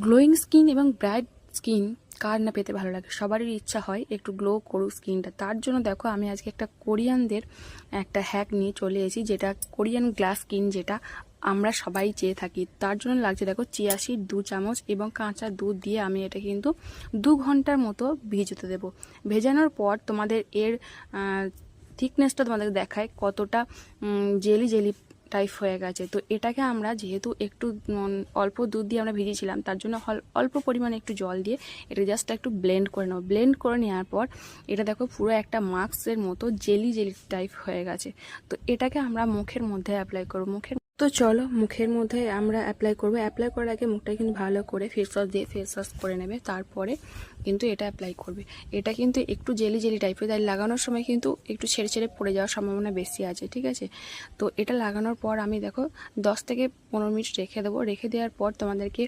Glowing skin এবং bright skin কার না পেতে ভালো লাগে, সবারই ইচ্ছা হয় একটু গ্লো করুক স্কিনটা। তার জন্য দেখো আমি আজকে একটা কোরিয়ানদের একটা হ্যাক নিয়ে চলে এসেছি, যেটা কোরিয়ান গ্লাস স্কিন, যেটা আমরা সবাই চেয়ে থাকি। তার জন্য লাগছে দেখো চিয়া সিড 2 চামচ এবং কাঁচা দুধ দিয়ে আমি এটা কিন্তু 2 ঘন্টার মতো ভিজতে দেবো। ভেজানোর পর তোমাদের এর থিকনেসটা তোমাদের দেখায় কতটা জেলি জেলি টাইপ হয়ে গেছে। তো এটাকে আমরা যেহেতু একটু অল্প দুধ দিয়ে আমরা ভিজিয়েছিলাম, তার জন্য অল্প পরিমাণে একটু জল দিয়ে এটা জাস্ট একটু ব্লেন্ড করে নেবো। ব্লেন্ড করে নেওয়ার পর এটা দেখো পুরো একটা মাস্কের মতো জেলি জেলি টাইপ হয়ে গেছে। তো এটাকে আমরা মুখের মধ্যে অ্যাপ্লাই করবো। তো চলো মুখের মধ্যে আমরা অ্যাপ্লাই করবো। অ্যাপ্লাই করার আগে মুখটা কিন্তু ভালো করে ফেস ওয়াশ দিয়ে ফেস ওয়াশ করে নেবে, তারপরে কিন্তু এটা অ্যাপ্লাই করবে। এটা কিন্তু একটু জেলি জেলি টাইপের, তাই লাগানোর সময় কিন্তু একটু ছেড়ে ছেড়ে পড়ে যাওয়ার সম্ভাবনা বেশি আছে, ঠিক আছে। তো এটা লাগানোর পর আমি দেখো 10 থেকে 15 মিনিট রেখে দেবো। রেখে দেওয়ার পর তোমাদেরকে